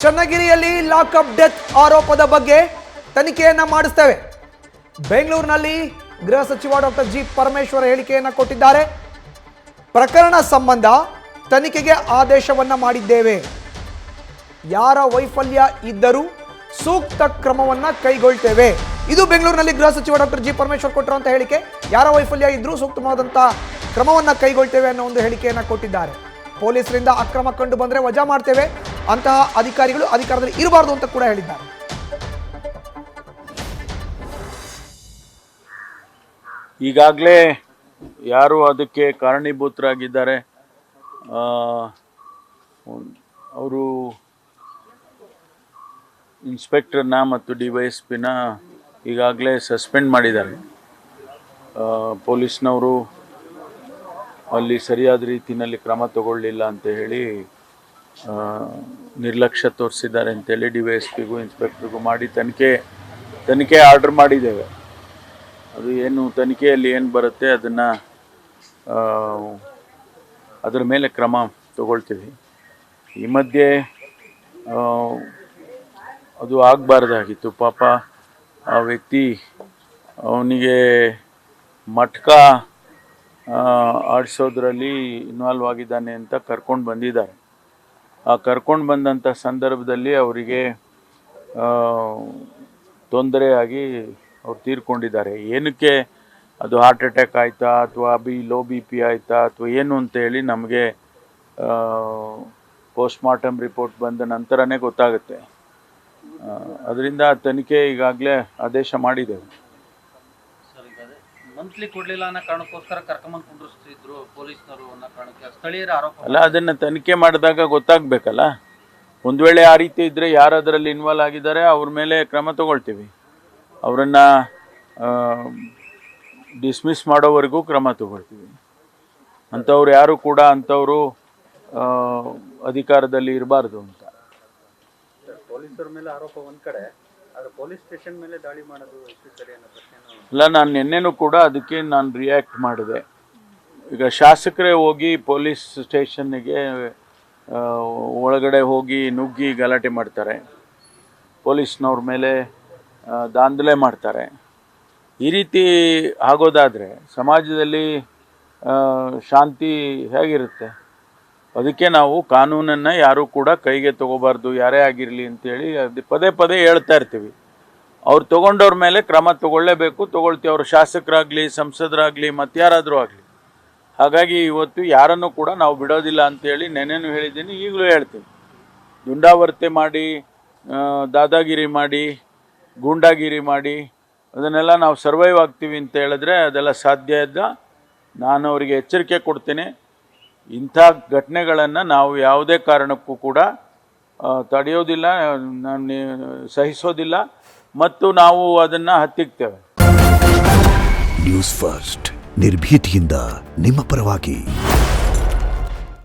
ಚನ್ನಗಿರಿಯಲ್ಲಿ lockup death ಆರೋಪದ ಬಗ್ಗೆ ತನಿಖೆಯನ್ನ ಮಾಡಿಸ್ತೇವೆ. ಬೆಂಗಳೂರಿನಲ್ಲಿ ಗೃಹ ಸಚಿವ ಡಾಕ್ಟರ್ ಜಿ ಪರಮೇಶ್ವರ್ ಹೇಳಿಕೆಯನ್ನ ಕೊಟ್ಟಿದ್ದಾರೆ. ಪ್ರಕರಣ ಸಂಬಂಧ ತನಿಖೆಗೆ ಆದೇಶವನ್ನ ಮಾಡಿದ್ದೇವೆ. ಯಾರ ವೈಫಲ್ಯ ಇದ್ದರೂ ಸೂಕ್ತ ಕ್ರಮವನ್ನ ಕೈಗೊಳ್ತೇವೆ. ಇದು ಬೆಂಗಳೂರಿನಲ್ಲಿ ಗೃಹ ಸಚಿವ ಡಾಕ್ಟರ್ ಜಿ ಪರಮೇಶ್ವರ್ ಕೊಟ್ಟಿರುವಂತಹ ಹೇಳಿಕೆ. ಯಾರ ವೈಫಲ್ಯ ಇದ್ರೂ ಸೂಕ್ತವಾದಂತಹ ಕ್ರಮವನ್ನ ಕೈಗೊಳ್ತೇವೆ ಅನ್ನೋ ಒಂದು ಹೇಳಿಕೆಯನ್ನ ಕೊಟ್ಟಿದ್ದಾರೆ. ಪೊಲೀಸರಿಂದ ಅಕ್ರಮ ಕಂಡು ಬಂದರೆ ವಜಾ ಮಾಡ್ತೇವೆ, ಅಂತಹ ಅಧಿಕಾರಿಗಳು ಅಧಿಕಾರದಲ್ಲಿ ಇರಬಾರದು ಅಂತ ಕೂಡ ಹೇಳಿದ್ದಾರೆ. ಈಗಾಗಲೇ ಯಾರು ಅದಕ್ಕೆ ಕಾರಣೀಭೂತರಾಗಿದ್ದಾರೆ ಅವರು ಇನ್ಸ್ಪೆಕ್ಟರ್ನ ಮತ್ತು DYSPನ ಈಗಾಗಲೇ ಸಸ್ಪೆಂಡ್ ಮಾಡಿದ್ದಾರೆ. ಪೊಲೀಸ್ನವರು ಅಲ್ಲಿ ಸರಿಯಾದ ರೀತಿಯಲ್ಲಿ ಕ್ರಮ ತಗೊಳ್ಳಿಲ್ಲ ಅಂತ ಹೇಳಿ ನಿರ್ಲಕ್ಷ್ಯ ತೋರಿಸಿದ್ದಾರೆ ಅಂತೇಳಿ DYSPಗೂ ಇನ್ಸ್ಪೆಕ್ಟರ್ಗೂ ಮಾಡಿ ತನಿಖೆ ಆರ್ಡರ್ ಮಾಡಿದ್ದೇವೆ. ಅದು ಏನು ತನಿಖೆಯಲ್ಲಿ ಏನು ಬರುತ್ತೆ ಅದನ್ನು ಅದರ ಮೇಲೆ ಕ್ರಮ ತಗೊಳ್ತೀವಿ. ಈ ಮಧ್ಯೆ ಅದು ಆಗಬಾರ್ದಾಗಿತ್ತು. ಪಾಪ ಆ ವ್ಯಕ್ತಿ ಅವನಿಗೆ ಮಟ್ಕ ಆಡಿಸೋದ್ರಲ್ಲಿ ಇನ್ವಾಲ್ವ್ ಆಗಿದ್ದಾನೆ ಅಂತ ಕರ್ಕೊಂಡು ಬಂದಿದ್ದಾರೆ. ಆ ಕರ್ಕೊಂಡು ಬಂದಂಥ ಸಂದರ್ಭದಲ್ಲಿ ಅವರಿಗೆ ತೊಂದರೆಯಾಗಿ ಅವ್ರು ತೀರ್ಕೊಂಡಿದ್ದಾರೆ. ಏನಕ್ಕೆ ಅದು ಹಾರ್ಟ್ ಅಟ್ಯಾಕ್ ಆಯಿತಾ ಅಥವಾ ಲೋ BP ಆಯಿತಾ ಅಥವಾ ಏನು ಅಂತೇಳಿ ನಮಗೆ ಪೋಸ್ಟ್ಮಾರ್ಟಮ್ ರಿಪೋರ್ಟ್ ಬಂದ ನಂತರನೇ ಗೊತ್ತಾಗುತ್ತೆ. ಅದರಿಂದ ತನಿಖೆ ಈಗಾಗಲೇ ಆದೇಶ ಮಾಡಿದ್ದೇವೆ. ಮಂತ್ಲಿ ಕೊಡಲಿಲ್ಲ ಅನ್ನೋ ಕಾರಣಕ್ಕೋಸ್ಕರ ಕರ್ಕೊಂಬಂದು ಕುಂಡ್ರಿಸ್ತಿದ್ರು ಪೊಲೀಸ್ನವರು ಅನ್ನೋ ಕಾರಣಕ್ಕೆ ಸ್ಥಳೀಯರ ಆರೋಪ ಅಲ್ಲ, ಅದನ್ನು ತನಿಖೆ ಮಾಡಿದಾಗ ಗೊತ್ತಾಗಬೇಕಲ್ಲ. ಒಂದು ವೇಳೆ ಆ ರೀತಿ ಇದ್ದರೆ ಯಾರು ಅದರಲ್ಲಿ ಇನ್ವಾಲ್ವ್ ಆಗಿದ್ದಾರೆ ಅವ್ರ ಮೇಲೆ ಕ್ರಮ ತಗೊಳ್ತೀವಿ. ಅವರನ್ನು ಡಿಸ್ಮಿಸ್ ಮಾಡೋವರೆಗೂ ಕ್ರಮ ತಗೊಳ್ತೀವಿ. ಅಂಥವ್ರು ಯಾರು ಕೂಡ ಅಂಥವರು ಅಧಿಕಾರದಲ್ಲಿ ಇರಬಾರ್ದು ಅಂತ. ಪೊಲೀಸರ ಮೇಲೆ ಆರೋಪ ಒಂದು ಕಡೆ, ಆದರೆ ಪೊಲೀಸ್ ಸ್ಟೇಷನ್ ಮೇಲೆ ದಾಳಿ ಮಾಡೋದು ಎಷ್ಟು ಸರಿ ಅನ್ನೋ ಪ್ರಶ್ನೆ ಅಲ್ಲ. ನಾನು ನಿನ್ನೆನೂ ಕೂಡ ಅದಕ್ಕೆ ನಾನು ರಿಯಾಕ್ಟ್ ಮಾಡಿದೆ. ಈಗ ಶಾಸಕರೇ ಹೋಗಿ ಪೊಲೀಸ್ ಸ್ಟೇಷನ್ನಿಗೆ ಒಳಗಡೆ ಹೋಗಿ ನುಗ್ಗಿ ಗಲಾಟೆ ಮಾಡ್ತಾರೆ, ಪೊಲೀಸ್ನವ್ರ ಮೇಲೆ ದಾಂಧಲೆ ಮಾಡ್ತಾರೆ. ಈ ರೀತಿ ಆಗೋದಾದರೆ ಸಮಾಜದಲ್ಲಿ ಶಾಂತಿ ಹೇಗಿರುತ್ತೆ? ಅದಕ್ಕೆ ನಾವು ಕಾನೂನನ್ನು ಯಾರೂ ಕೂಡ ಕೈಗೆ ತೊಗೋಬಾರ್ದು, ಯಾರೇ ಆಗಿರಲಿ ಅಂತೇಳಿ ಅದು ಪದೇ ಪದೇ ಹೇಳ್ತಾ ಇರ್ತೀವಿ. ಅವ್ರು ತೊಗೊಂಡವ್ರ ಮೇಲೆ ಕ್ರಮ ತೊಗೊಳ್ಳೇಬೇಕು, ತೊಗೊಳ್ತೀವಿ. ಅವರು ಶಾಸಕರಾಗಲಿ, ಸಂಸದರಾಗಲಿ, ಮತ್ತಾರಾದರೂ ಆಗಲಿ. ಹಾಗಾಗಿ ಇವತ್ತು ಯಾರನ್ನು ಕೂಡ ನಾವು ಬಿಡೋದಿಲ್ಲ ಅಂತೇಳಿ ನೆನ್ನೆನೂ ಹೇಳಿದ್ದೀನಿ, ಈಗಲೂ ಹೇಳ್ತೀನಿ. ದುಂಡಾವರ್ತೆ ಮಾಡಿ, ದಾದಾಗಿರಿ ಮಾಡಿ, ಗೂಂಡಾಗಿರಿ ಮಾಡಿ ಅದನ್ನೆಲ್ಲ ನಾವು ಸರ್ವೈವ್ ಆಗ್ತೀವಿ ಅಂತ ಹೇಳಿದ್ರೆ ಅದೆಲ್ಲ ಸಾಧ್ಯ ಇಲ್ಲ. ನಾನು ಅವರಿಗೆ ಎಚ್ಚರಿಕೆ ಕೊಡ್ತೀನಿ, ಇಂಥ ಘಟನೆಗಳನ್ನು ನಾವು ಯಾವುದೇ ಕಾರಣಕ್ಕೂ ಕೂಡ ತಡೆಯೋದಿಲ್ಲ, ಸಹಿಸೋದಿಲ್ಲ ಮತ್ತು ನಾವು ಅದನ್ನು ಹತ್ತಿಕ್ತೇವೆ. ನ್ಯೂಸ್ ಫಸ್ಟ್ ನಿರ್ಭೀತಿಯಿಂದ ನಿಮ್ಮ ಪರವಾಗಿ.